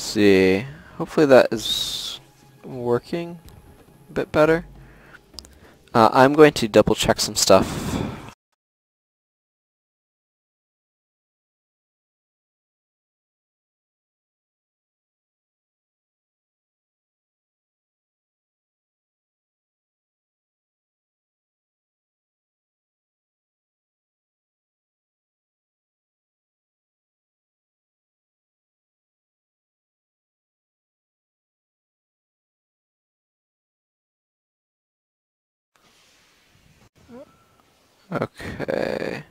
see. Hopefully that is working a bit better. I'm going to double check some stuff. Okay.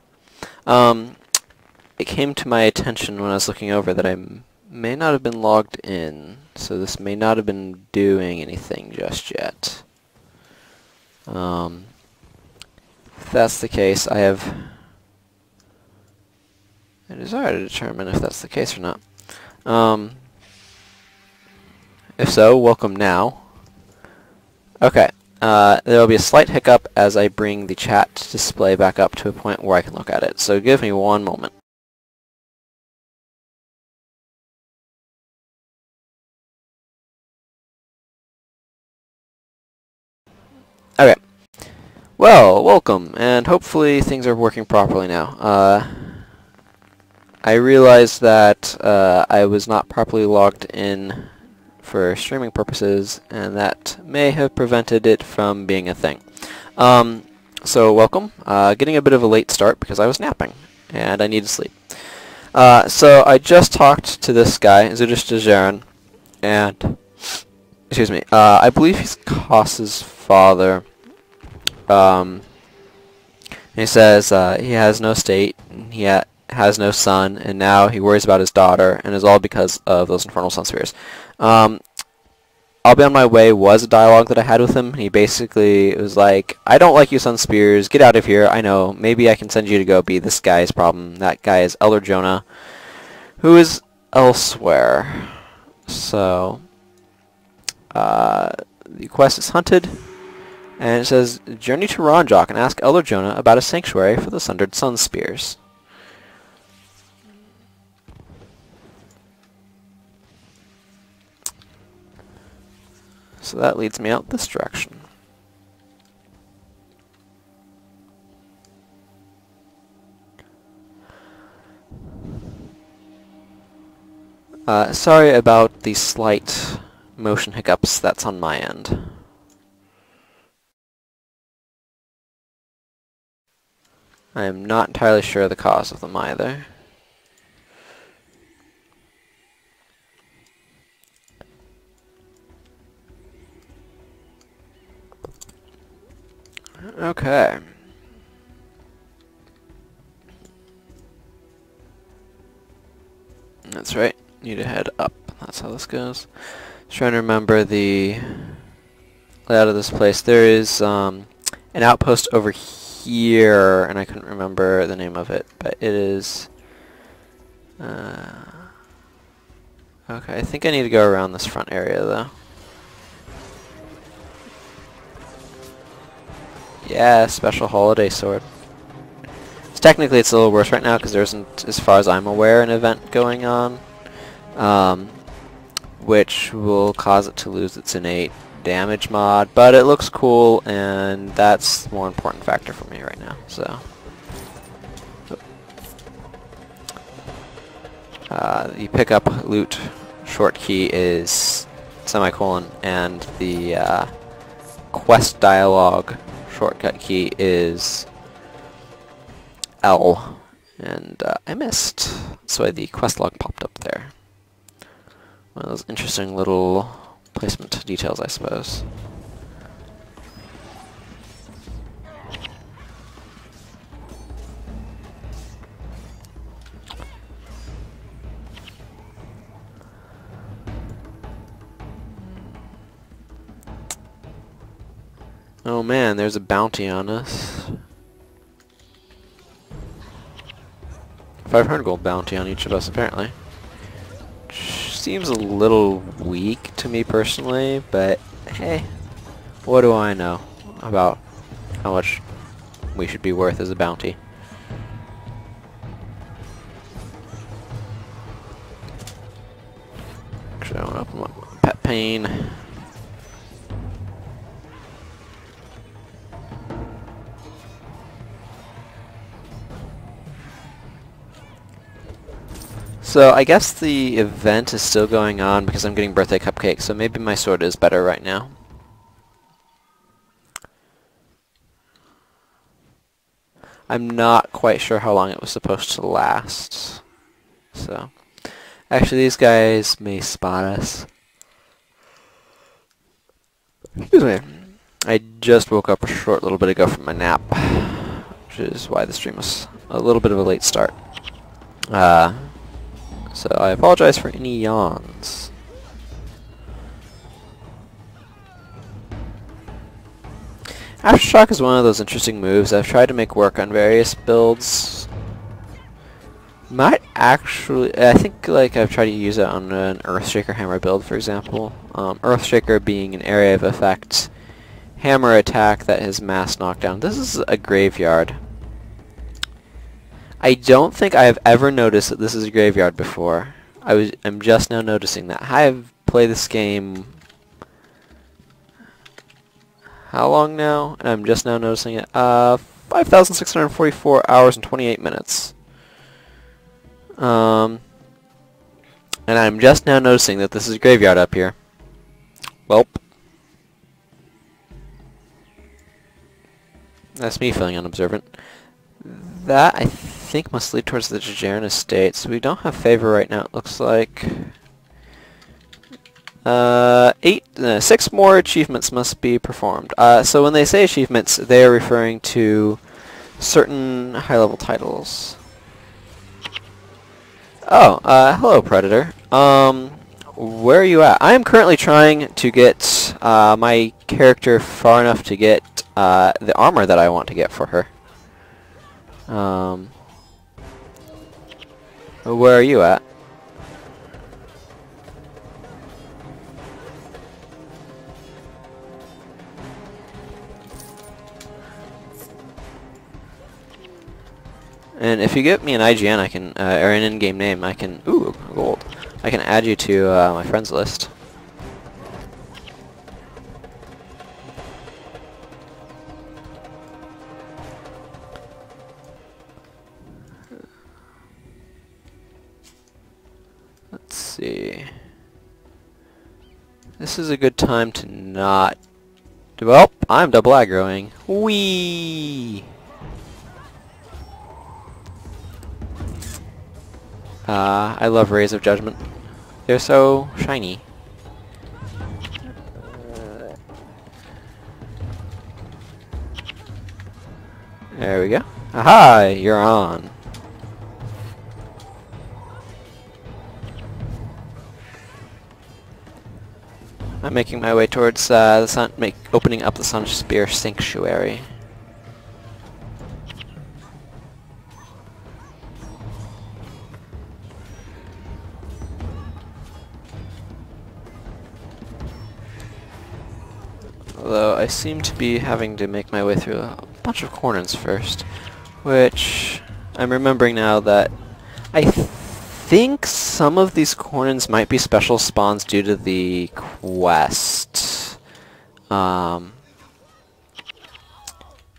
It came to my attention when I was looking over that I may not have been logged in, so this may not have been doing anything just yet. If that's the case, I have a desire to determine if that's the case or not. If so, welcome now. Okay. There will be a slight hiccup as I bring the chat display back up to a point where I can look at it, so give me one moment. Okay. Well, welcome, and hopefully things are working properly now. I realized that I was not properly logged in for streaming purposes, and that may have prevented it from being a thing. So welcome. Getting a bit of a late start because I was napping, and I need to sleep. So I just talked to this guy, Zudish Dajaran, and excuse me, I believe he's Koss's father. He says he has no state, he has no son, and now he worries about his daughter, and it's all because of those infernal sun spheres. I'll be on my way was a dialogue that I had with him. He basically was like, I don't like you sun spears, get out of here, I know, maybe I can send you to go be this guy's problem. That guy is Elder Jonah, who is elsewhere. So, the quest is hunted, and it says, journey to Ronjok and ask Elder Jonah about a sanctuary for the Sundered Sun Spears. So that leads me out this direction. Sorry about the slight motion hiccups, that's on my end. I am not entirely sure of the cause of them either. Okay. That's right. Need to head up. That's how this goes. Just trying to remember the layout of this place. There is an outpost over here, and I couldn't remember the name of it, but it is... okay, I think I need to go around this front area, though. Yeah, special holiday sword. So technically it's a little worse right now because there isn't, as far as I'm aware, an event going on, which will cause it to lose its innate damage mod, but it looks cool, and that's the more important factor for me right now, so. The pickup loot short key is semicolon, and the quest dialogue shortcut key is L, and I missed. That's why the quest log popped up there. One of those interesting little placement details, I suppose. Oh man, there's a bounty on us. 500 gold bounty on each of us, apparently. Which seems a little weak to me personally, but hey, what do I know about how much we should be worth as a bounty? Actually, I want to open up Pet Pain. So I guess the event is still going on because I'm getting birthday cupcakes, so maybe my sword is better right now. I'm not quite sure how long it was supposed to last. So, actually these guys may spot us. Excuse me. I just woke up a short little bit ago from my nap, which is why the stream was a little bit of a late start. So I apologize for any yawns. Aftershock is one of those interesting moves I've tried to make work on various builds. Might actually, I think like I've tried to use it on an Earthshaker hammer build, for example. Earthshaker being an area of effect hammer attack that has mass knockdown. This is a graveyard. I don't think I have ever noticed that this is a graveyard before. I'm just now noticing that. I've played this game how long now? And I'm just now noticing it. 5,644 hours and 28 minutes. And I'm just now noticing that this is a graveyard up here. Welp. That's me feeling unobservant. That, I think, must lead towards the Jajaran estate. So we don't have favor right now, it looks like. 6 more achievements must be performed. So when they say achievements, they are referring to certain high-level titles. Oh, hello, Predator. Where are you at? I am currently trying to get my character far enough to get the armor that I want to get for her. Where are you at? And if you give me an IGN, I can, or an in-game name, I can, ooh, gold. I can add you to my friends list. Let's see. This is a good time to not... Well, I'm double aggroing. Whee! I love Rays of Judgment. They're so shiny. There we go. Aha! You're on. I'm making my way towards the sun, opening up the Sunspear Sanctuary. Although I seem to be having to make my way through a bunch of corners first, which I'm remembering now that I think some of these corners might be special spawns due to the quest.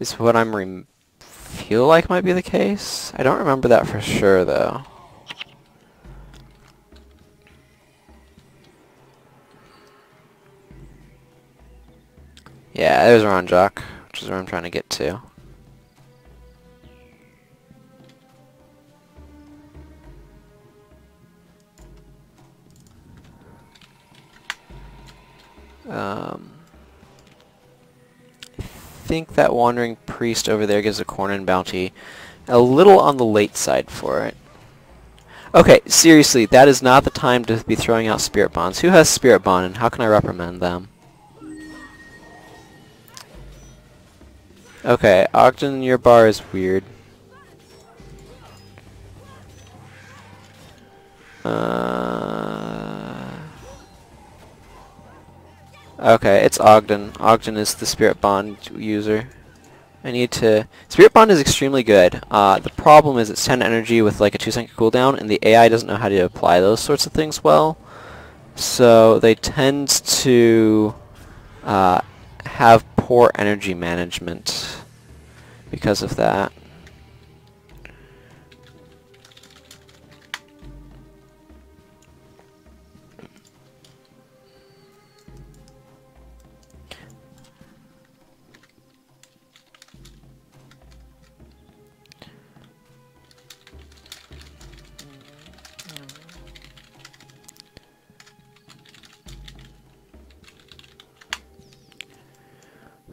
Is what I'm feel like might be the case. I don't remember that for sure though. Yeah, there's Ronjok, which is where I'm trying to get to. I think that Wandering Priest over there gives a Cornin bounty. A little on the late side for it. Okay, seriously, that is not the time to be throwing out Spirit Bonds. Who has Spirit Bond and how can I reprimand them? Okay, Ogden, your bar is weird. Okay, it's Ogden. Ogden is the Spirit Bond user. I need to... Spirit Bond is extremely good. The problem is it's 10 energy with like a 2-second cooldown, and the AI doesn't know how to apply those sorts of things well. So they tend to have poor energy management because of that.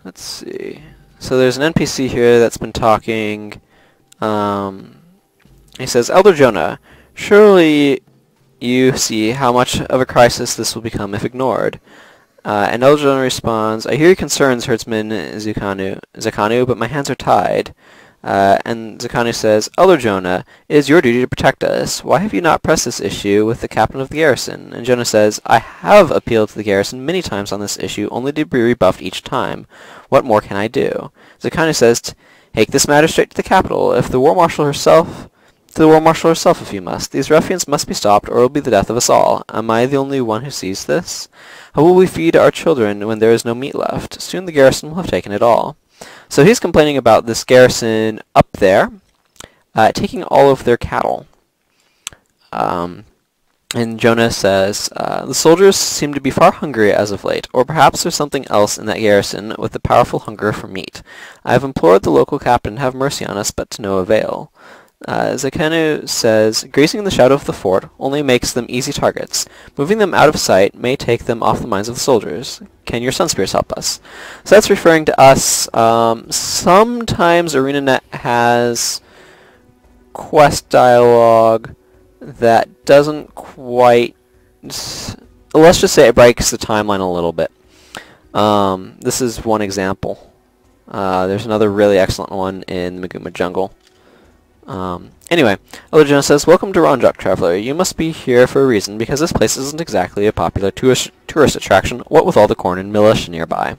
Let's see. So there's an NPC here that's been talking. He says, Elder Jonah, surely you see how much of a crisis this will become if ignored. And Elder Jonah responds, I hear your concerns, herdsman Zakanu, but my hands are tied. And Zakanu says, Elder Jonah, it is your duty to protect us. Why have you not pressed this issue with the captain of the garrison? And Jonah says, I have appealed to the garrison many times on this issue, only to be rebuffed each time. What more can I do? Zakanu says, take this matter straight to the capital. To the War Marshal herself, if you must. These ruffians must be stopped, or it will be the death of us all. Am I the only one who sees this? How will we feed our children when there is no meat left? Soon the garrison will have taken it all. So he's complaining about this garrison up there taking all of their cattle. And Jonah says, the soldiers seem to be far hungry as of late, or perhaps there's something else in that garrison with a powerful hunger for meat. I have implored the local captain to have mercy on us, but to no avail. Zakanu says, grazing in the shadow of the fort only makes them easy targets. Moving them out of sight may take them off the minds of the soldiers. Can your Sunspears help us? So that's referring to us. Sometimes ArenaNet has quest dialogue that doesn't quite... Let's just say it breaks the timeline a little bit. This is one example. There's another really excellent one in Maguma Jungle. Anyway, Elder Jonah says, welcome to Ronjok, traveler. You must be here for a reason, because this place isn't exactly a popular tourist attraction, what with all the corn and militia nearby.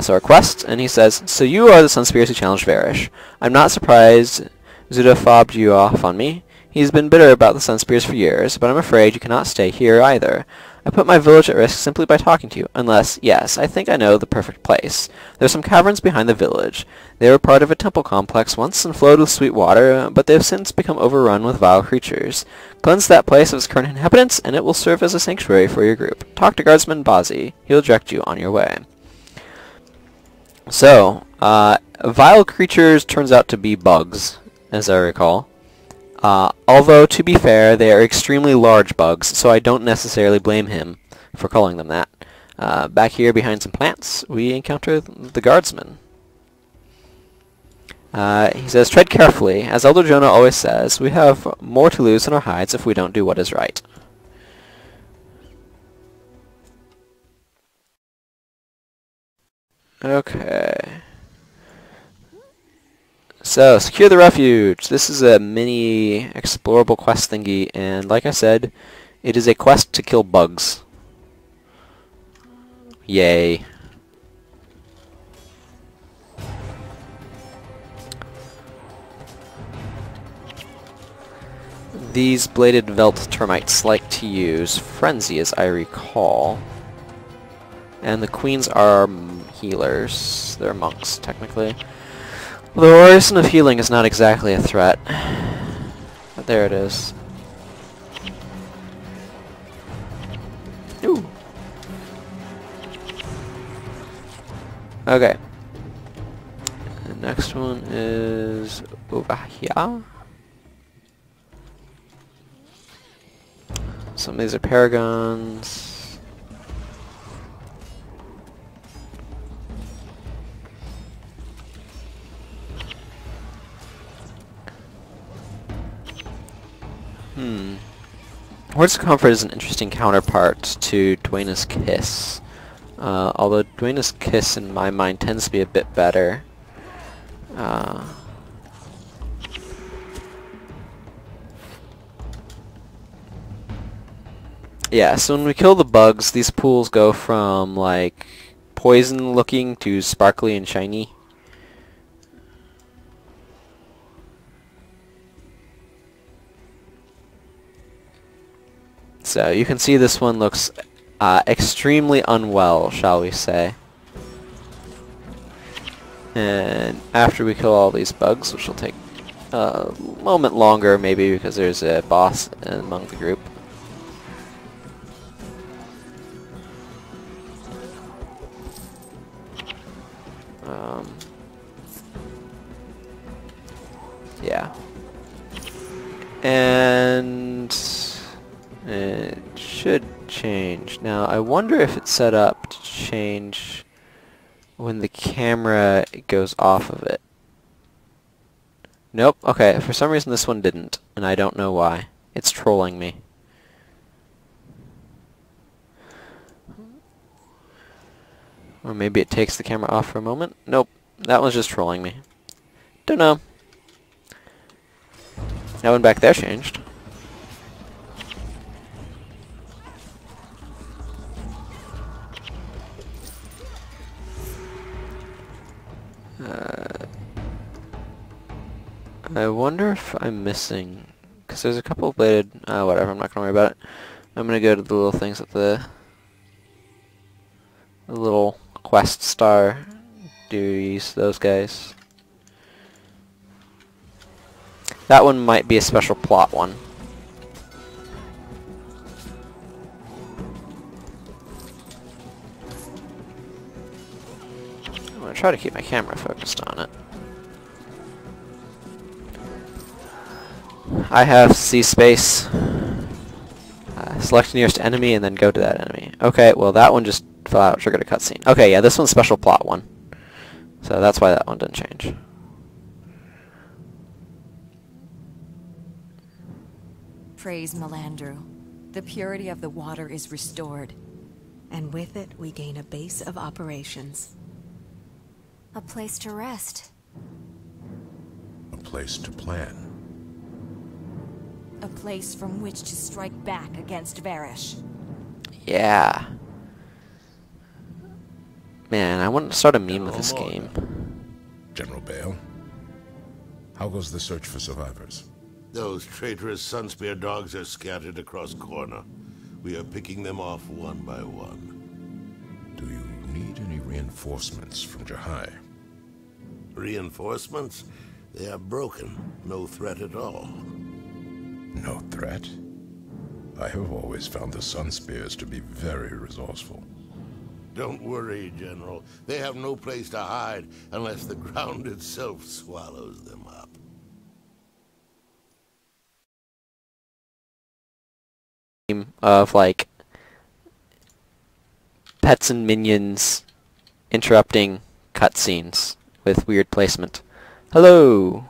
So our quest, and he says, so you are the Sunspears who challenged Varish. I'm not surprised Zuda fobbed you off on me. He's been bitter about the Sunspears for years, but I'm afraid you cannot stay here either. I put my village at risk simply by talking to you, unless, yes, I think I know the perfect place. There are some caverns behind the village. They were part of a temple complex once and flowed with sweet water, but they have since become overrun with vile creatures. Cleanse that place of its current inhabitants, and it will serve as a sanctuary for your group. Talk to Guardsman Bazi. He'll direct you on your way. So, vile creatures turns out to be bugs, as I recall. Although, to be fair, they are extremely large bugs, so I don't necessarily blame him for calling them that. Back here behind some plants, we encounter the guardsman. He says, tread carefully. As Elder Jonah always says, we have more to lose than our hides if we don't do what is right. Okay. So, secure the refuge. This is a mini explorable quest thingy, and like I said, it is a quest to kill bugs. Yay. These bladed Velt termites like to use Frenzy, as I recall. And the queens are healers. They're monks, technically. The Orison of Healing is not exactly a threat. But there it is. Ooh. Okay. The next one is over here. Some of these are paragons. Words of Comfort is an interesting counterpart to Dwayna's Kiss. Although Dwayna's Kiss, in my mind, tends to be a bit better. Yeah, so when we kill the bugs, these pools go from, like, poison-looking to sparkly and shiny. so. You can see this one looks extremely unwell, shall we say. And after we kill all these bugs, which will take a moment longer maybe because there's a boss among the group. Yeah. And it should change. Now, I wonder if it's set up to change when the camera goes off of it. Nope. Okay, for some reason this one didn't, and I don't know why. It's trolling me. Or maybe it takes the camera off for a moment. Nope. That one's just trolling me. Don't know. That one back there changed. I wonder if I'm missing, because there's a couple of bladed, whatever, I'm not going to worry about it. I'm going to go to the little things at the little quest star duties, those guys. That one might be a special plot one. I'm going to try to keep my camera focused on it. I have C space. Select nearest enemy and then go to that enemy. Okay, well that one just fell out, triggered a cutscene. Okay, yeah, this one's special plot one. So that's why that one didn't change. Praise Melandru. The purity of the water is restored. And with it, we gain a base of operations. A place to rest. A place to plan. A place from which to strike back against Varish. Yeah. Man, I want to start a meme with this game. General Bale, how goes the search for survivors? Those traitorous Sunspear dogs are scattered across Corner. We are picking them off one by one. Do you need any reinforcements from Jahai? Reinforcements? They are broken. No threat at all. No threat? I have always found the Sunspears to be very resourceful. Don't worry, General. They have no place to hide unless the ground itself swallows them up. Of like pets and minions interrupting cutscenes with weird placement. Hello.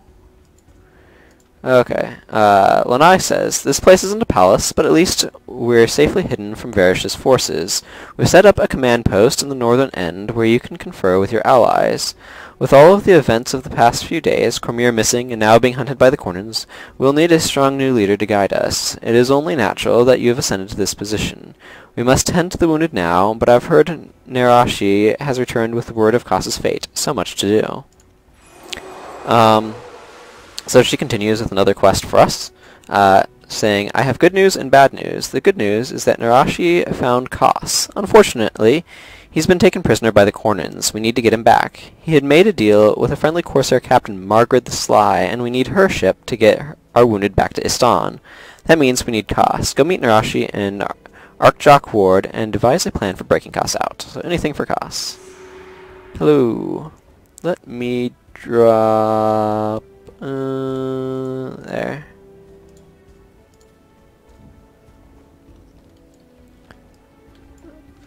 Okay. Lanai says, this place isn't a palace, but at least we're safely hidden from Varish's forces. We've set up a command post in the northern end where you can confer with your allies. With all of the events of the past few days, Cormyr missing and now being hunted by the Cornins, we'll need a strong new leader to guide us. It is only natural that you have ascended to this position. We must tend to the wounded now, but I've heard Narashi has returned with the word of Khasa's fate. So much to do. So she continues with another quest for us, saying, I have good news and bad news. The good news is that Narashi found Khas. Unfortunately, he's been taken prisoner by the Cornins. We need to get him back. He had made a deal with a friendly Corsair captain, Margaret the Sly, and we need her ship to get our wounded back to Istan. That means we need Khas. Go meet Narashi in Arkjok Ward and devise a plan for breaking Khas out. So anything for Khas. Hello. Let me drop... there.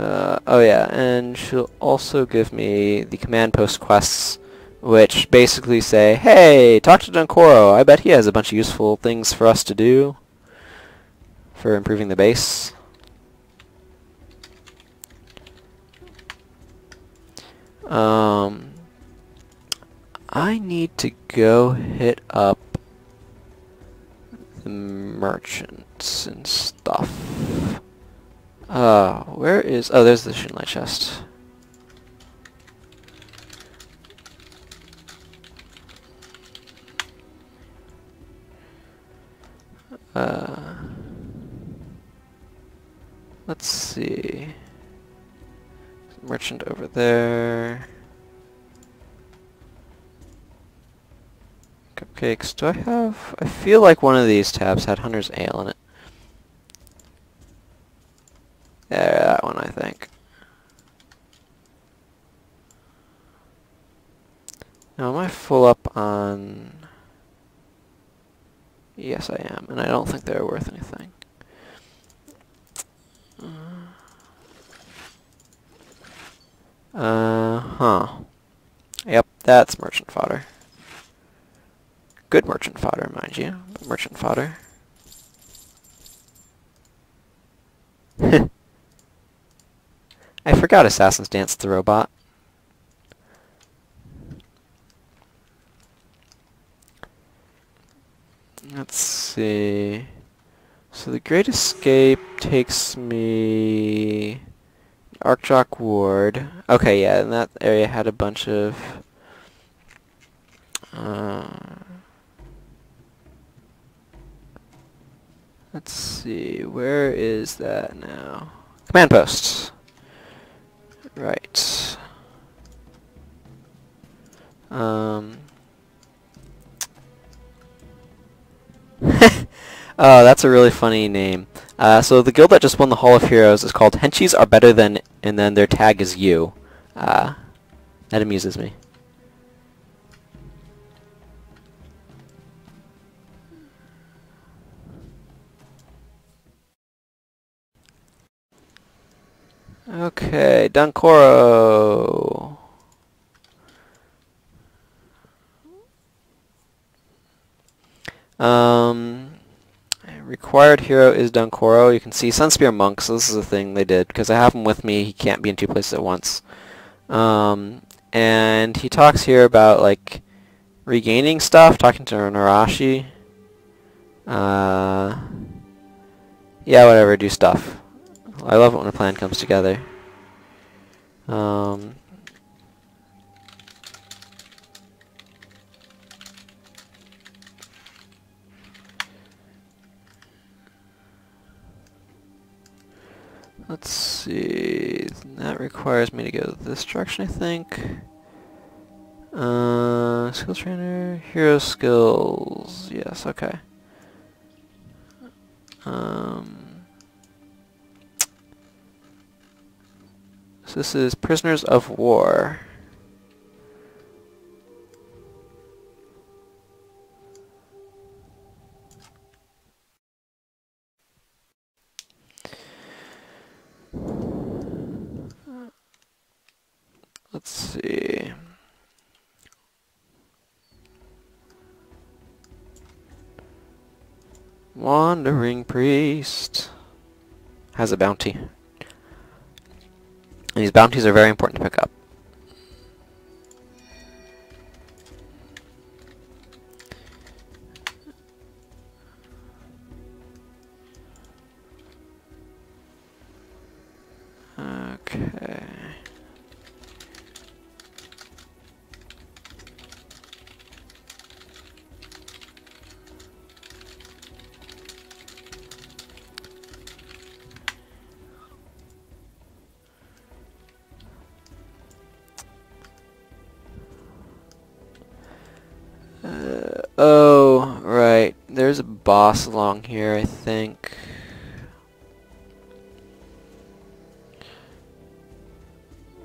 Oh yeah, and she'll also give me the command post quests, which basically say, hey, talk to Dunkoro. I bet he has a bunch of useful things for us to do for improving the base. I need to go hit up the merchants and stuff. Where is... oh, there's the Shinlight chest. Let's see. Merchant over there. Cupcakes. Do I have... I feel like one of these tabs had Hunter's Ale in it. Yeah, that one, I think. Now, am I full up on... Yes, I am, and I don't think they're worth anything. Huh. Yep, that's merchant fodder. Good merchant fodder, mind you. Merchant fodder. I forgot Assassin's Dance the Robot. Let's see. So the Great Escape takes me... Archjock Ward. Okay, yeah, and that area had a bunch of... let's see, where is that now? Command post. Right. Oh, that's a really funny name. So the guild that just won the Hall of Heroes is called Henchies Are Better Than, and then their tag is you. That amuses me. Okay, Dunkoro. Required hero is Dunkoro. You can see Sunspear Monk, so this is a thing they did. Because I have him with me, he can't be in two places at once. And he talks here about, like, regaining stuff, talking to Narashi. Yeah, whatever, do stuff. I love it when a plan comes together. Let's see, that requires me to go this direction, I think. Skill trainer, hero skills, yes, okay. So this is Prisoners of War. Let's see. Wandering Priest has a bounty. And these bounties are very important to pick up. Okay. Oh, right. There's a boss along here, I think.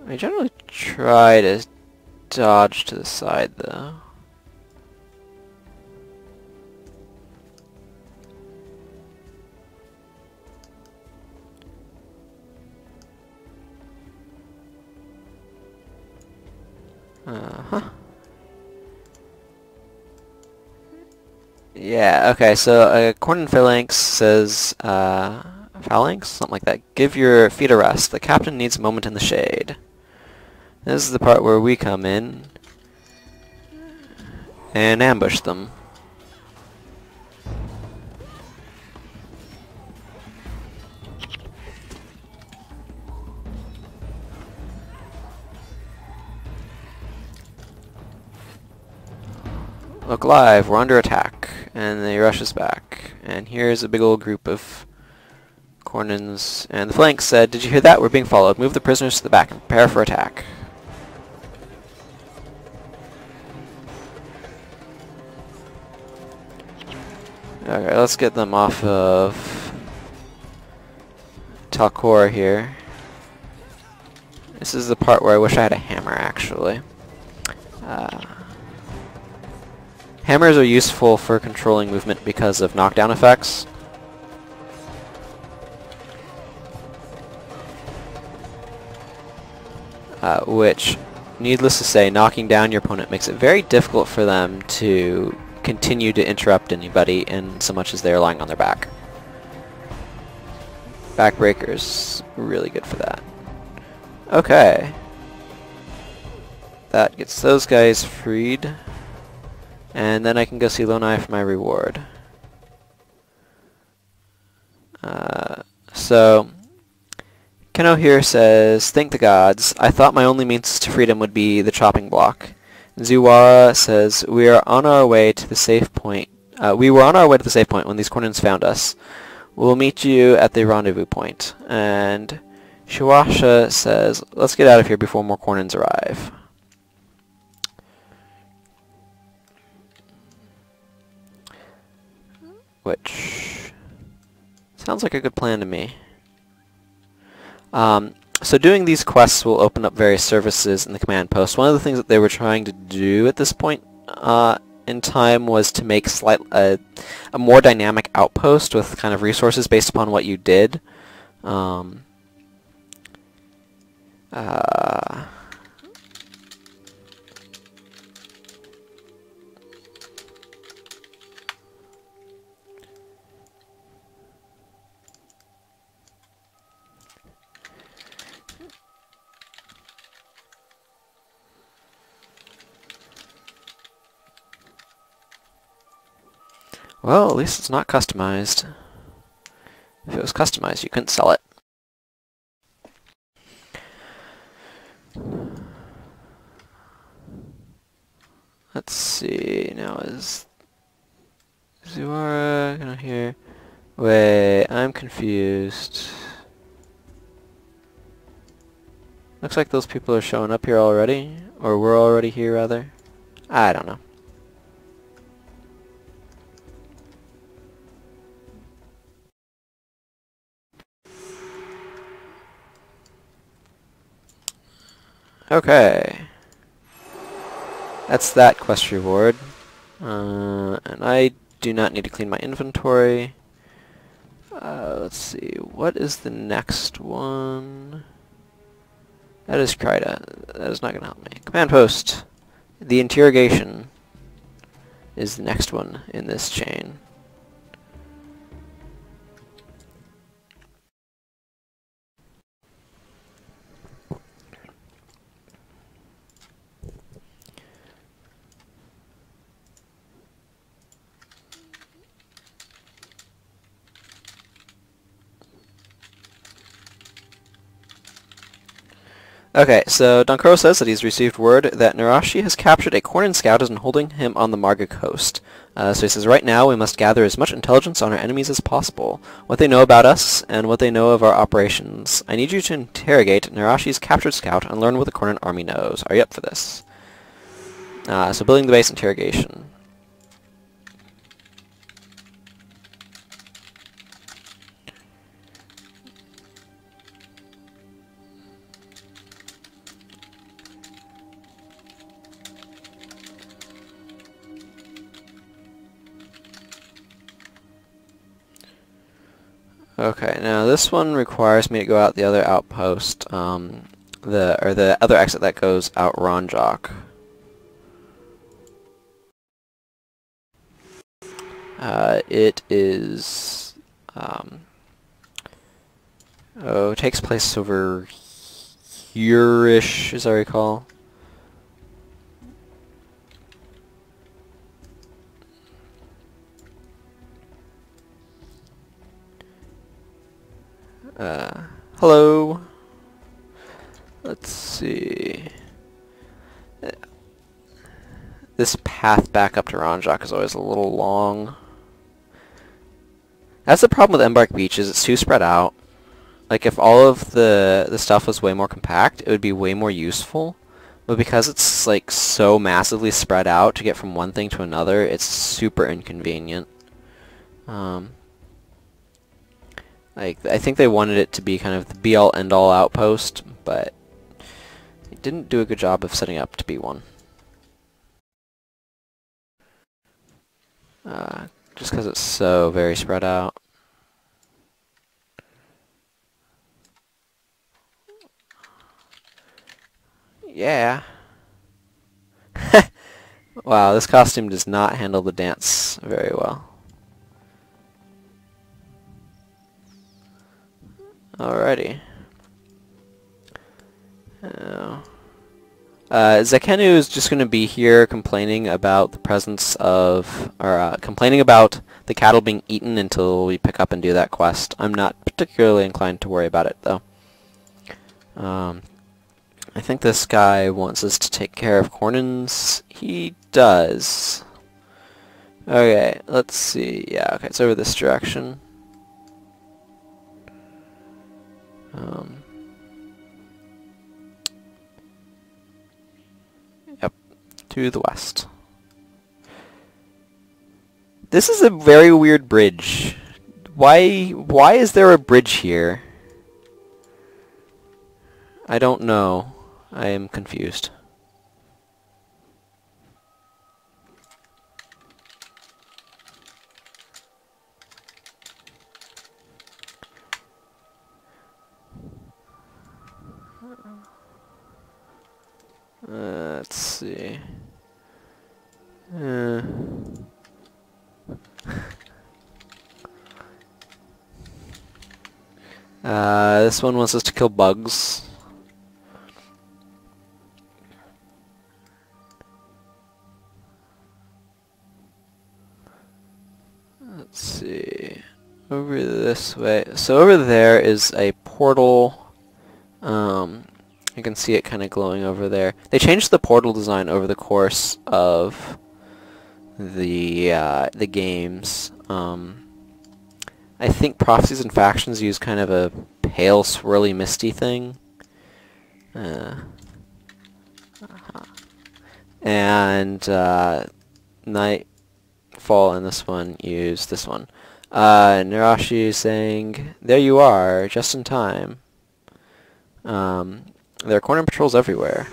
I generally try to dodge to the side, though. Uh-huh. Yeah, okay, so Cornin Phalanx says, Phalanx? Something like that. Give your feet a rest. The captain needs a moment in the shade. This is the part where we come in and ambush them. Look alive, we're under attack. And they rush us back. And here's a big old group of Cornins and the flanks said, "Did you hear that? We're being followed. Move the prisoners to the back and prepare for attack." Okay, let's get them off of Talcor here. This is the part where I wish I had a hammer, actually. Hammers are useful for controlling movement because of knockdown effects. Which, needless to say, knocking down your opponent makes it very difficult for them to continue to interrupt anybody in so much as they're lying on their back. Backbreaker's really good for that. Okay. That gets those guys freed. And then I can go see Lonai for my reward. So, Keno here says, "Thank the gods. I thought my only means to freedom would be the chopping block." Zuwara says, "We are on our way to the safe point. We were on our way to the safe point when these Cornins found us. We'll meet you at the rendezvous point." And Shuasha says, "Let's get out of here before more Cornins arrive." Which sounds like a good plan to me. So doing these quests will open up various services in the command post. One of the things that they were trying to do at this point in time was to make a more dynamic outpost with kind of resources based upon what you did. Well, at least it's not customized. If it was customized, you couldn't sell it. Let's see, now is Zuara gonna hear? Wait, I'm confused. Looks like those people are showing up here already, or we're already here rather. I don't know. Okay. That's that quest reward. And I do not need to clean my inventory. Let's see, what is the next one? That is Kryda. That is not going to help me. Command post. The interrogation is the next one in this chain. Okay, so Donkoro says that he's received word that Narashi has captured a Cornin scout and is holding him on the Marga coast. So he says, right now we must gather as much intelligence on our enemies as possible, what they know about us, and what they know of our operations. I need you to interrogate Narashi's captured scout and learn what the Cornin army knows. Are you up for this? So building the base interrogation. Okay, now this one requires me to go out the other outpost, the other exit that goes out Ronjok. It is, it takes place over here-ish, as I recall. Hello. Let's see. This path back up to Ronjok is always a little long. That's the problem with Embark Beach, is it's too spread out. Like, if all of the stuff was way more compact, it would be way more useful. But because it's, like, so massively spread out to get from one thing to another, it's super inconvenient. Like, I think they wanted it to be kind of the be-all, end-all outpost, but they didn't do a good job of setting up to be one. Just because it's so very spread out. Yeah. Wow, this costume does not handle the dance very well. Alrighty. Zekenu is just going to be here complaining about the presence of, or complaining about the cattle being eaten until we pick up and do that quest. I'm not particularly inclined to worry about it, though. I think this guy wants us to take care of Cornins. He does. Okay, let's see. Yeah, okay, it's over this direction. Yep, to the west. This is a very weird bridge. Why is there a bridge here? I don't know. I am confused. Let's see. This one wants us to kill bugs. Let's see. Over this way. So over there is a portal. You can see it kind of glowing over there. They changed the portal design over the course of the games. I think Prophecies and Factions use kind of a pale, swirly, misty thing. And Nightfall and this one use this one. Narashi is saying, "There you are, just in time." There are corner patrols everywhere.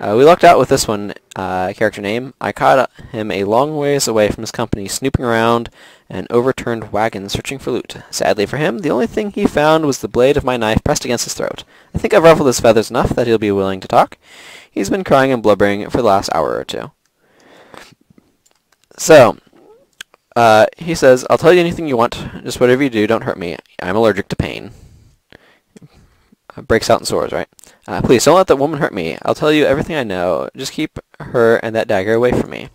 We lucked out with this one character name. I caught him a long ways away from his company, snooping around an overturned wagon searching for loot. Sadly for him, the only thing he found was the blade of my knife pressed against his throat. I think I've ruffled his feathers enough that he'll be willing to talk. He's been crying and blubbering for the last hour or two. So, he says, "I'll tell you anything you want. Just whatever you do, don't hurt me. I'm allergic to pain." Breaks out in sores, right? "Please, don't let that woman hurt me. I'll tell you everything I know. Just keep her and that dagger away from me."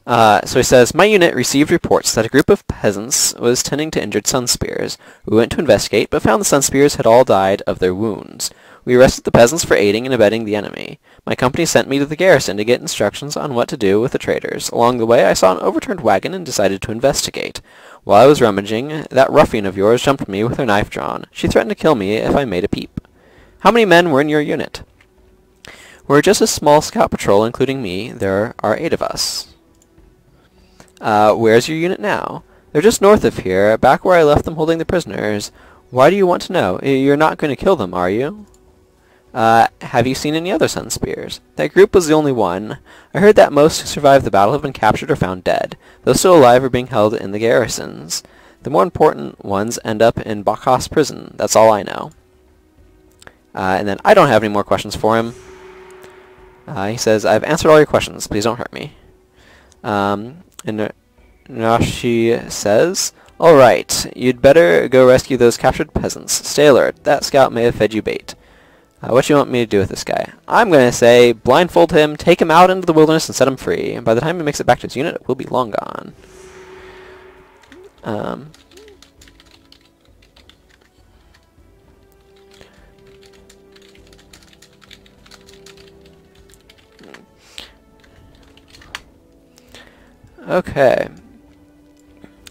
So he says, "My unit received reports that a group of peasants was tending to injured Sunspears. We went to investigate, but found the Sunspears had all died of their wounds. We arrested the peasants for aiding and abetting the enemy. My company sent me to the garrison to get instructions on what to do with the traitors. Along the way, I saw an overturned wagon and decided to investigate. While I was rummaging, that ruffian of yours jumped me with her knife drawn. She threatened to kill me if I made a peep. How many men were in your unit?" "We're just a small scout patrol, including me. There are 8 of us." "Where's your unit now?" "They're just north of here, back where I left them holding the prisoners." "Why do you want to know? You're not going to kill them, are you?" "Have you seen any other Sunspears?" "That group was the only one. I heard that most who survived the battle have been captured or found dead. Those still alive are being held in the garrisons. The more important ones end up in Bakos prison. That's all I know." And then I don't have any more questions for him. He says, "I've answered all your questions. Please don't hurt me." And Nashi says, "All right, you'd better go rescue those captured peasants. Stay alert. That scout may have fed you bait. What do you want me to do with this guy?" "I'm going to say, blindfold him, take him out into the wilderness, and set him free. By the time he makes it back to his unit, we'll be long gone." Okay.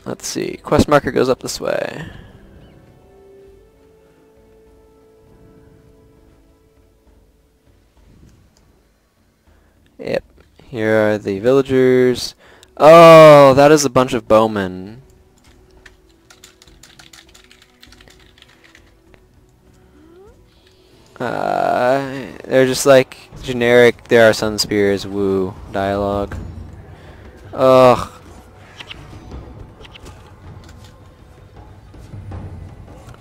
Let's see. Quest marker goes up this way. Yep. Here are the villagers. Oh, that is a bunch of bowmen. They're just like generic, there are sun spears, woo, dialogue. Ugh.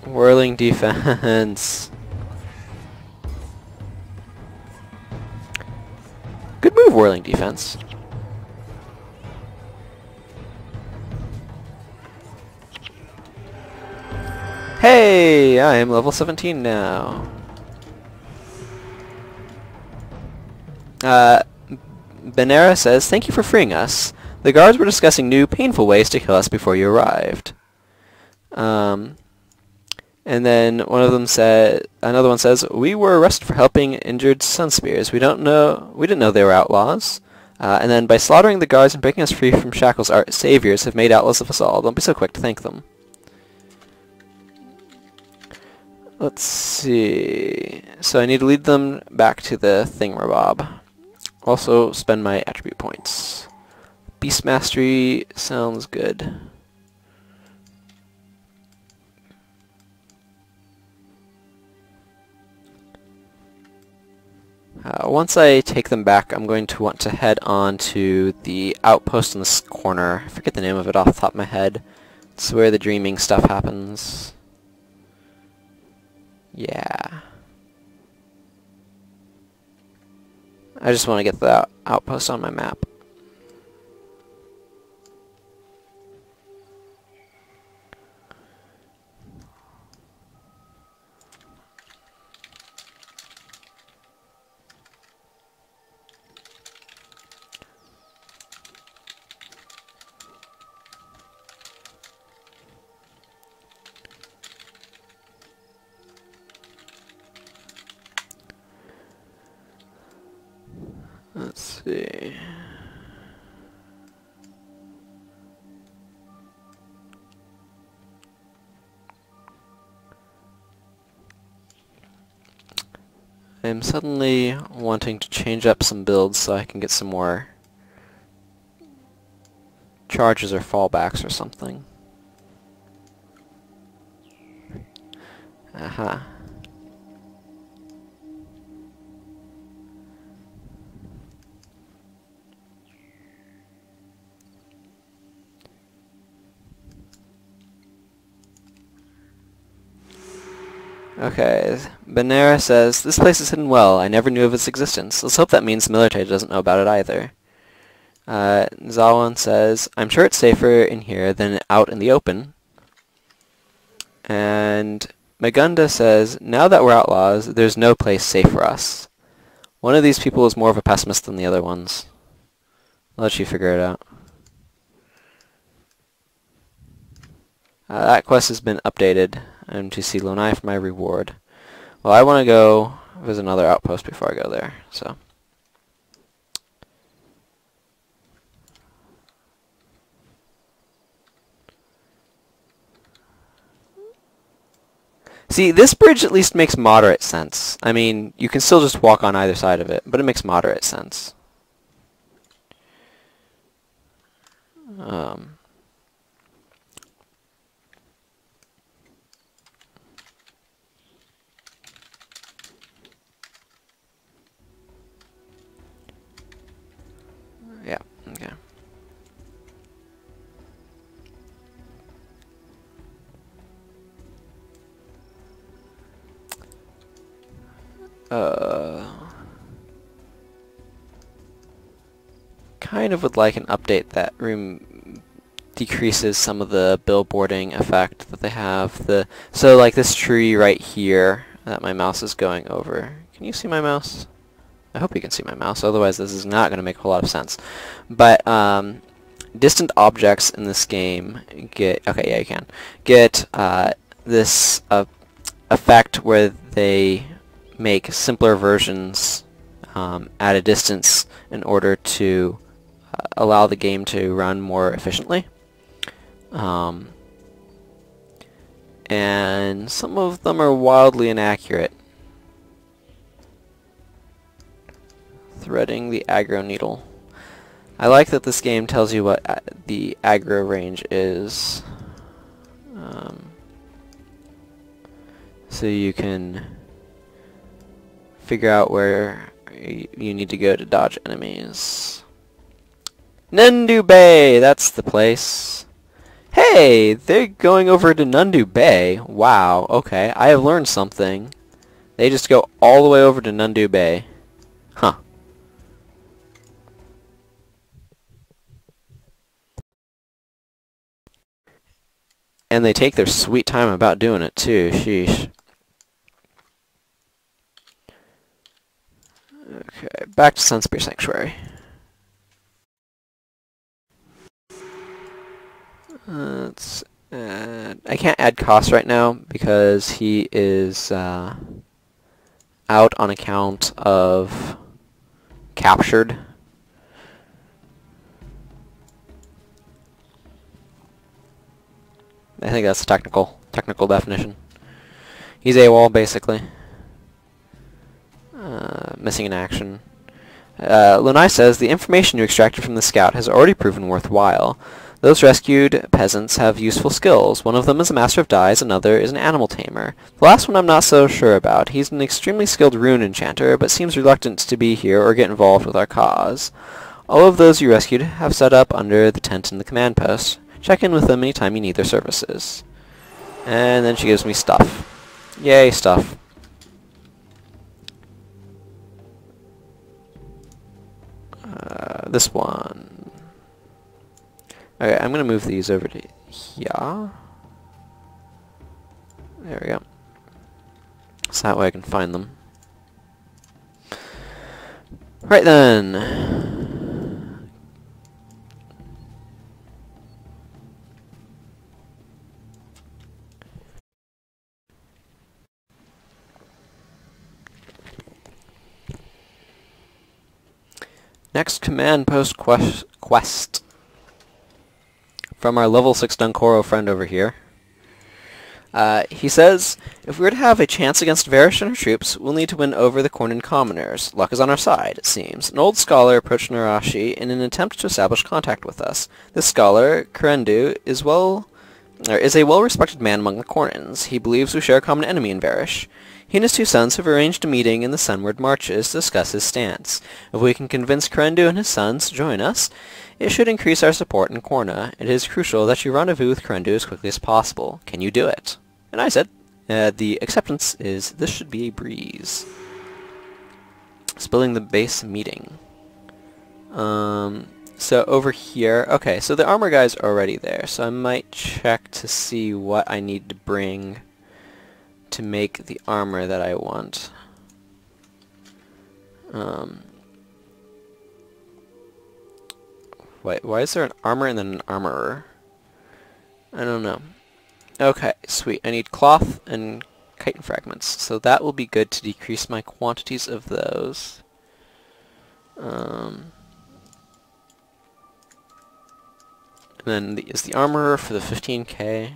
Whirling defense. Good move, whirling defense. Hey, I am level 17 now. Benera says, "Thank you for freeing us. The guards were discussing new, painful ways to kill us before you arrived." And then another one says, "We were arrested for helping injured Sunspears. We didn't know they were outlaws. And then by slaughtering the guards and breaking us free from shackles, our saviors have made outlaws of us all. Don't be so quick to thank them." Let's see. So I need to lead them back to the thingamabob. Also spend my attribute points. Beast Mastery sounds good. Once I take them back, I'm going to want to head on to the outpost in this corner. I forget the name of it off the top of my head. It's where the dreaming stuff happens. Yeah. I just want to get the outpost on my map. Let's see. I'm suddenly wanting to change up some builds so I can get some more charges or fallbacks or something. Aha. Okay, Benera says, "This place is hidden well. I never knew of its existence. Let's hope that means the military doesn't know about it either." Zawan says, "I'm sure it's safer in here than out in the open." And Magunda says, "Now that we're outlaws, there's no place safe for us." One of these people is more of a pessimist than the other ones. I'll let you figure it out. That quest has been updated. I'm to see Lonai for my reward. Well, I want to go visit another outpost before I go there, so. See, this bridge at least makes moderate sense. I mean, you can still just walk on either side of it, but it makes moderate sense. Yeah, okay. Kind of would like an update that decreases some of the billboarding effect that they have. So like this tree right here that my mouse is going over. Can you see my mouse? I hope you can see my mouse, otherwise this is not going to make a whole lot of sense. But distant objects in this game get, okay, yeah, you can, get this effect where they make simpler versions at a distance in order to allow the game to run more efficiently. And some of them are wildly inaccurate. Threading the aggro needle. I like that this game tells you what the aggro range is. So you can figure out where you need to go to dodge enemies. Nundu Bay! That's the place. Hey! They're going over to Nundu Bay. Wow, okay. I have learned something. They just go all the way over to Nundu Bay. Huh. And they take their sweet time about doing it too. Sheesh. Okay, back to Sunspear Sanctuary. Let's add... I can't add cost right now because he is out on account of captured. I think that's the technical definition. He's AWOL, basically. Missing in action. Lunai says, the information you extracted from the scout has already proven worthwhile. Those rescued peasants have useful skills. One of them is a master of dyes, another is an animal tamer. The last one I'm not so sure about. He's an extremely skilled rune enchanter, but seems reluctant to be here or get involved with our cause. All of those you rescued have set up under the tent in the command post. Check in with them anytime you need their services. And then she gives me stuff. Yay, stuff. This one. Okay, I'm going to move these over to here. There we go. So that way I can find them. Right then. Next command post quest from our level 6 Dunkoro friend over here. He says, if we were to have a chance against Varish and her troops, we'll need to win over the Cornin commoners. Luck is on our side, it seems. An old scholar approached Narashi in an attempt to establish contact with us. This scholar, Kurendu, is a well-respected man among the Cornins. He believes we share a common enemy in Varish. He and his two sons have arranged a meeting in the Sunward Marches to discuss his stance. If we can convince Kurendu and his sons to join us, it should increase our support in Korna. It is crucial that you rendezvous with Kurendu as quickly as possible. Can you do it? And I said, the acceptance is, this should be a breeze. Spilling the base meeting. So over here, okay, so the armor guy's already there, so I might check to see what I need to bring to make the armor that I want. Wait, why is there an armor and then an armorer? I don't know. Okay, sweet. I need cloth and chitin fragments, so that will be good to decrease my quantities of those. And then is the armorer for the 15k?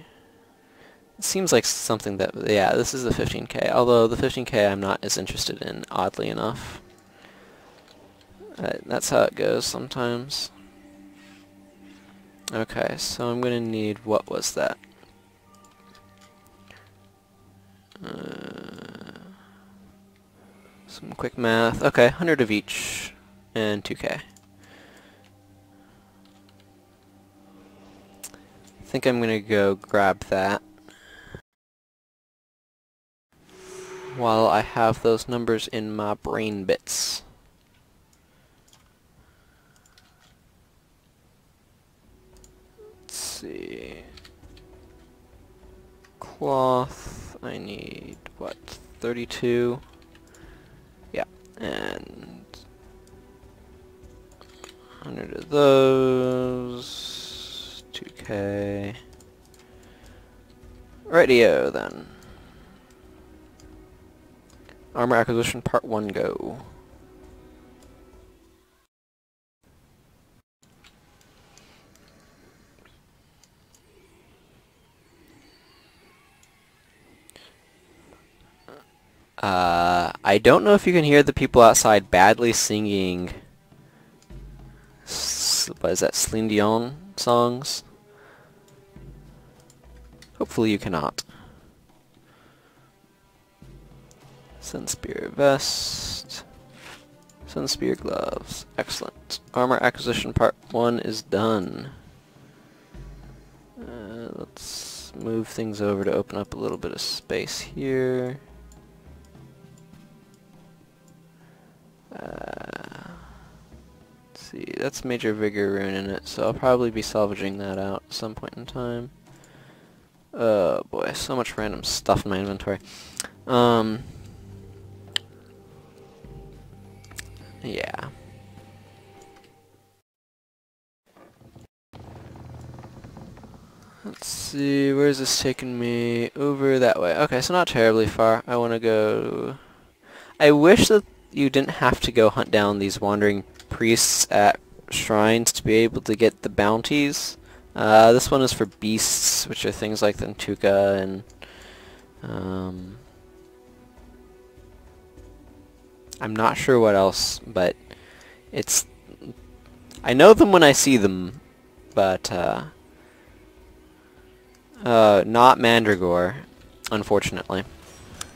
It seems like something that, yeah, this is the 15k, although the 15k I'm not as interested in, oddly enough. That's how it goes sometimes. Okay, so I'm going to need, what was that? Some quick math. Okay, 100 of each, and 2k. I think I'm going to go grab that while I have those numbers in my brain bits. Let's see. Cloth, I need, what, 32? Yeah, and 100 of those, 2k. Radio then. Armor acquisition part 1 go. I don't know if you can hear the people outside badly singing, what is that, Celine Dion songs? Hopefully you cannot. Sunspear vest. Sunspear gloves. Excellent. Armor acquisition part 1 is done. Let's move things over to open up a little bit of space here. Let's see, that's Major Vigor rune in it, so I'll probably be salvaging that out at some point in time. Oh boy, so much random stuff in my inventory. Yeah. Let's see, where's this taking me? Over that way. Okay, so not terribly far. I want to go... I wish that you didn't have to go hunt down these wandering priests at shrines to be able to get the bounties. This one is for beasts, which are things like the Ntuka and... I'm not sure what else, but it's... I know them when I see them, but not Mandragore, unfortunately.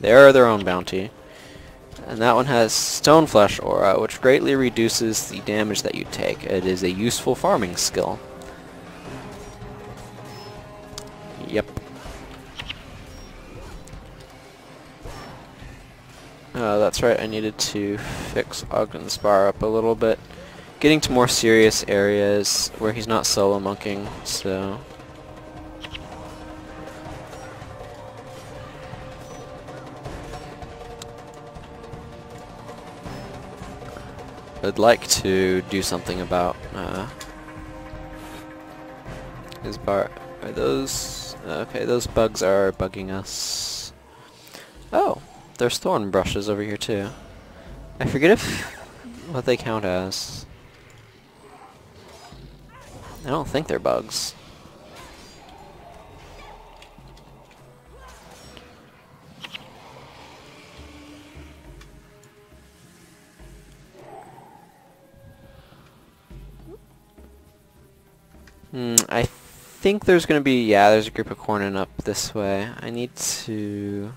They are their own bounty. And that one has Stoneflesh Aura, which greatly reduces the damage that you take. It is a useful farming skill. Yep. That's right, I needed to fix Ogden's bar up a little bit. Getting to more serious areas where he's not solo monking, so... I'd like to do something about his bar. Are those... okay, those bugs are bugging us. Oh, there's thorn brushes over here too. I forget what they count as. I don't think they're bugs. I think there's going to be... yeah, there's a group of Cornin up this way. I need to...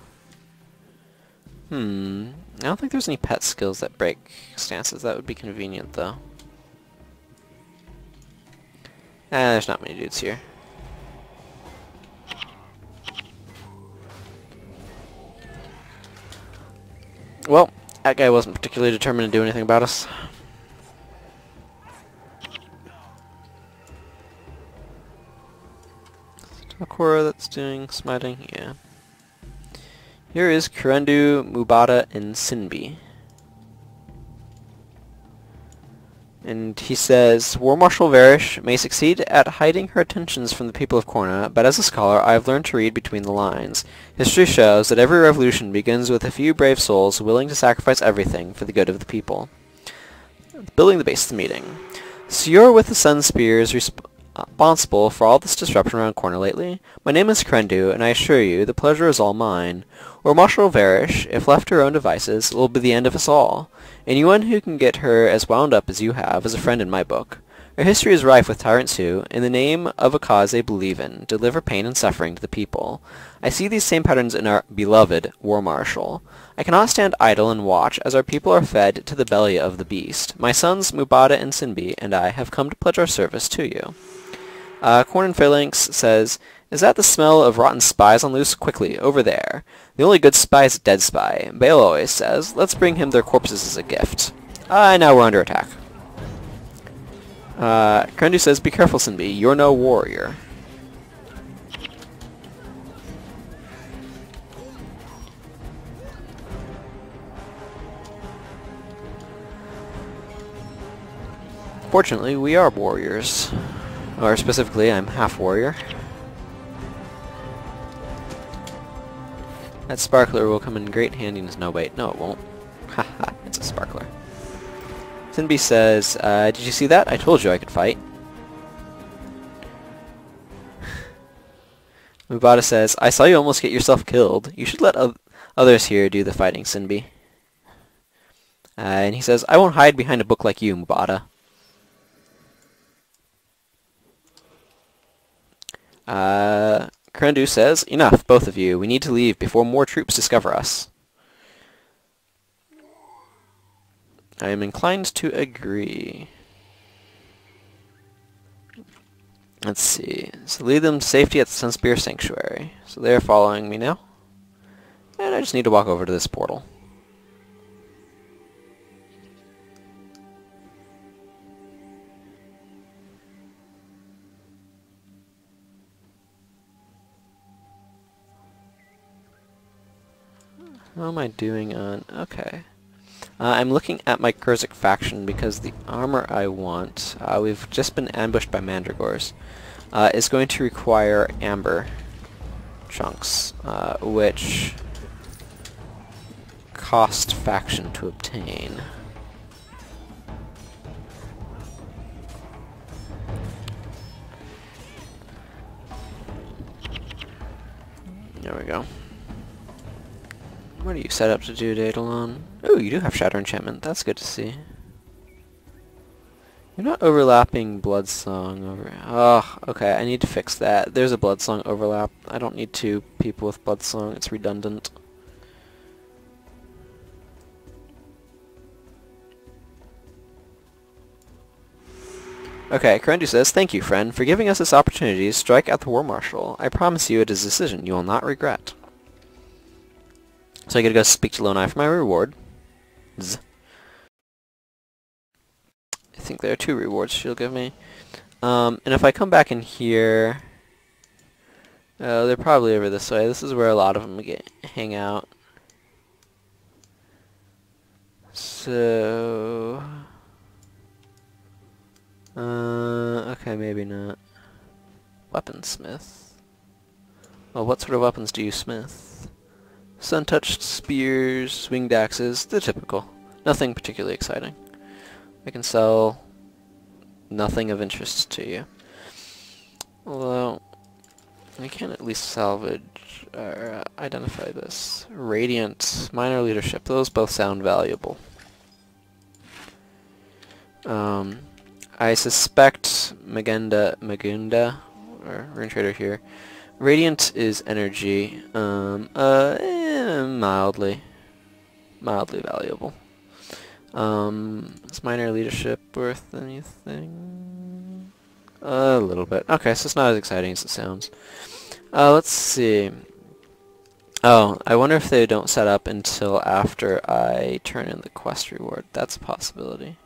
I don't think there's any pet skills that break stances. That would be convenient, though. There's not many dudes here. Well, that guy wasn't particularly determined to do anything about us. Akora that's doing smiting, yeah. Here is Kirendu, Mubata, and Sinbi. And he says, War Marshal Varish may succeed at hiding her attentions from the people of Korna, but as a scholar I have learned to read between the lines. History shows that every revolution begins with a few brave souls willing to sacrifice everything for the good of the people. Building the base of the meeting. So you're with the Sunspears responsible for all this disruption around Korna lately? My name is Kirendu, and I assure you the pleasure is all mine. War Marshal Varish, if left to her own devices, will be the end of us all. Anyone who can get her as wound up as you have is a friend in my book. Our history is rife with tyrants who, in the name of a cause they believe in, deliver pain and suffering to the people. I see these same patterns in our beloved War Marshal. I cannot stand idle and watch as our people are fed to the belly of the beast. My sons, Mubata and Sinbi, and I have come to pledge our service to you. Cornin Phalanx says, Is that the smell of rotten spies on loose? Quickly, over there. The only good spy is a dead spy. Bale always says, let's bring him their corpses as a gift. Now we're under attack. Kirendu says, be careful, Sinbi. You're no warrior. Fortunately, we are warriors. Or specifically, I'm half warrior. That sparkler will come in great handy. No, wait, no it won't. Haha, it's a sparkler. Sinbi says, did you see that? I told you I could fight. Mubata says, I saw you almost get yourself killed. You should let Others here do the fighting, Sinbi. And he says, I won't hide behind a book like you, Mubata. Krendu says, enough, both of you. We need to leave before more troops discover us. I am inclined to agree. Let's see. So lead them to safety at the Sunspear Sanctuary. So they're following me now. And I just need to walk over to this portal. How am I doing on... Okay. I'm looking at my Kurzik faction because the armor I want, we've just been ambushed by Mandragores, is going to require amber chunks, which cost faction to obtain. There we go. What are you set up to do, Daedalon? Oh, you do have Shatter Enchantment. That's good to see. You're not overlapping Bloodsong over... Oh, okay, I need to fix that. There's a Bloodsong overlap. I don't need two people with Bloodsong. It's redundant. Okay, Krendu says, thank you, friend, for giving us this opportunity to strike at the War Marshal. I promise you it is a decision you will not regret. So I gotta go speak to Lonai for my reward. I think there are 2 rewards she'll give me. And if I come back in here... they're probably over this way. This is where a lot of them hang out. So... okay, maybe not. Weaponsmith. Well, what sort of weapons do you smith? Sun-touched spears, winged axes, the typical. Nothing particularly exciting. I can sell nothing of interest to you. Although, I can at least salvage, or identify this. Radiant, minor leadership, those both sound valuable. I suspect Magunda, or Rune Trader here, Radiant is energy, mildly valuable. Is minor leadership worth anything? A little bit. Okay, so it's not as exciting as it sounds. Let's see. Oh, I wonder if they don't set up until after I turn in the quest reward. That's a possibility.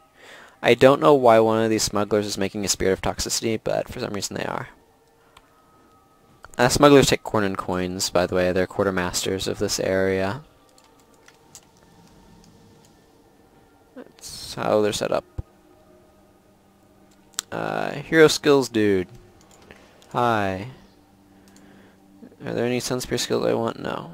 I don't know why one of these smugglers is making a Spirit of Toxicity, but for some reason they are. Smugglers take Cornin coins, by the way. They're quartermasters of this area. That's how they're set up. Hero skills dude. Hi. Are there any Sunspear skills I want? No.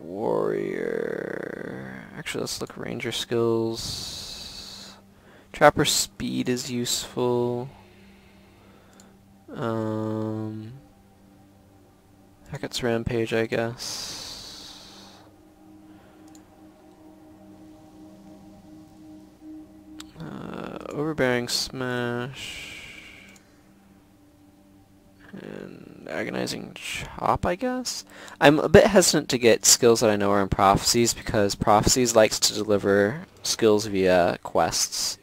Warrior... Actually, let's look ranger skills. Trapper speed is useful. Hackett's Rampage, I guess. Overbearing Smash. And Agonizing Chop, I guess? I'm a bit hesitant to get skills that I know are in Prophecies, because Prophecies likes to deliver skills via quests.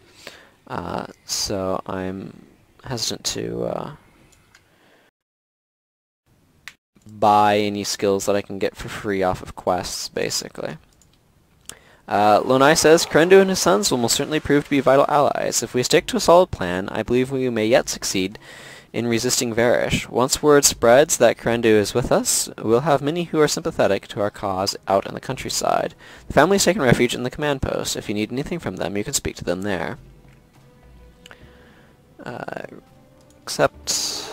So I'm hesitant to buy any skills that I can get for free off of quests, basically. Lonai says, Krendu and his sons will most certainly prove to be vital allies. If we stick to a solid plan, I believe we may yet succeed in resisting Varish. Once word spreads that Krendu is with us, we'll have many who are sympathetic to our cause out in the countryside. The family's taken refuge in the command post. If you need anything from them, you can speak to them there. Except...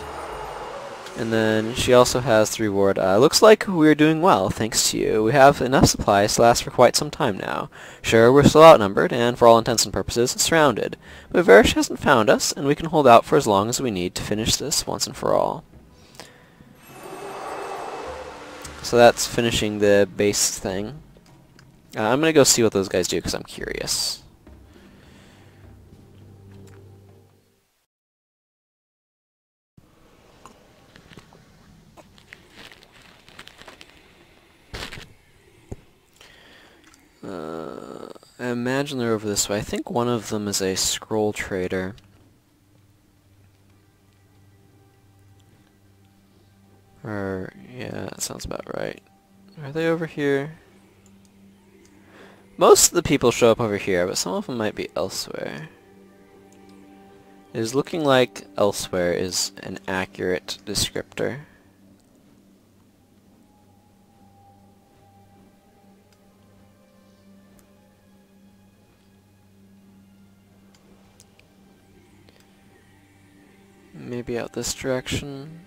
And then she also has the reward, looks like we're doing well, thanks to you. We have enough supplies to last for quite some time now. Sure, we're still outnumbered, and for all intents and purposes, surrounded. But Varish hasn't found us, and we can hold out for as long as we need to finish this once and for all. So that's finishing the base thing. I'm gonna go see what those guys do because I'm curious. I imagine they're over this way. I think one of them is a scroll trader. Or, yeah, that sounds about right. Are they over here? Most of the people show up over here, but some of them might be elsewhere. It is looking like elsewhere is an accurate descriptor. Maybe out this direction.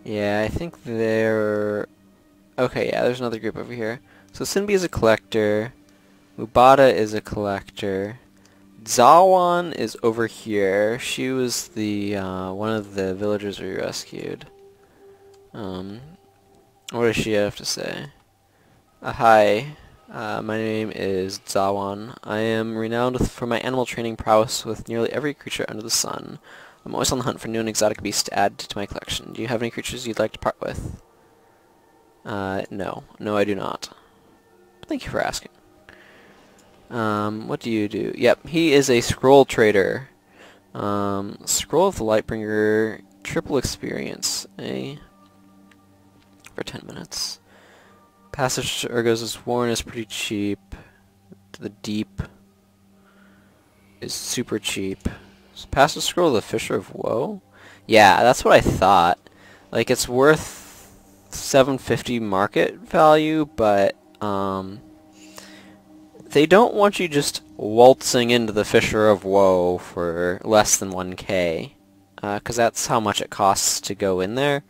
Yeah, I think they're... Okay, yeah, there's another group over here. So Sinbi is a collector. Mubata is a collector. Zawan is over here. She was the one of the villagers we rescued. What does she have to say? Hi. My name is Zawan. I am renowned for my animal training prowess with nearly every creature under the sun. I'm always on the hunt for new and exotic beasts to add to my collection. Do you have any creatures you'd like to part with? No. No, I do not. Thank you for asking. What do you do? Yep, he is a scroll trader. Scroll of the Lightbringer, triple experience, eh? For 10 minutes. Passage to Urgos' Warren is pretty cheap. To the Deep is super cheap. So Passage Scroll of the Fisher of Woe? Yeah, that's what I thought. Like, it's worth $750 market value, but, they don't want you just waltzing into the Fisher of Woe for less than 1K. Because that's how much it costs to go in there.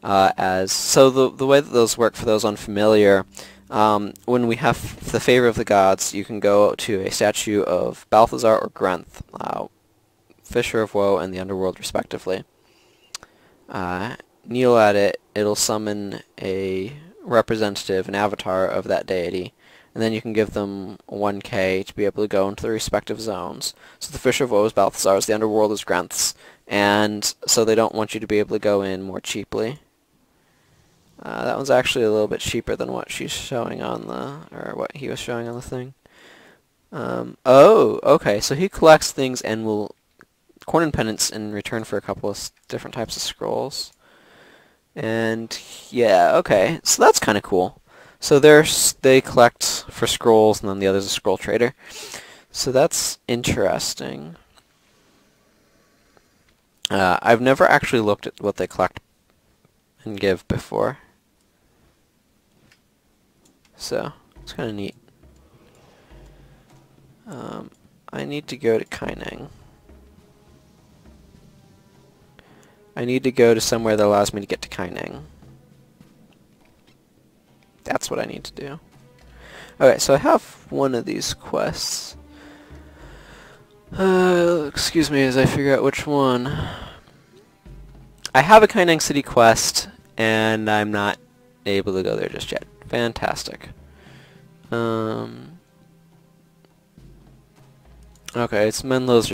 So the way that those work, for those unfamiliar, when we have the Favor of the Gods, you can go to a statue of Balthazar or Grenth, Fisher of Woe and the Underworld respectively. Kneel at it, it'll summon a representative, an avatar of that deity, and then you can give them 1K to be able to go into the respective zones. So the Fisher of Woe is Balthazar's, the Underworld is Grenth's, and so they don't want you to be able to go in more cheaply. That one's actually a little bit cheaper than what she's showing on the, or what he was showing on the thing. Oh, okay, so he collects things and will coin and pendants in return for a couple of different types of scrolls. And yeah, okay, so that's kind of cool. So they collect for scrolls, and then the other's a scroll trader. So that's interesting. I've never actually looked at what they collect and give before. So, it's kind of neat. I need to go to Kaineng. I need to go to somewhere that allows me to get to Kaineng. That's what I need to do. Okay, so I have one of these quests. Excuse me as I figure out which one. I have a Kaineng City quest, and I'm not able to go there just yet. Fantastic. Okay, it's Menlo's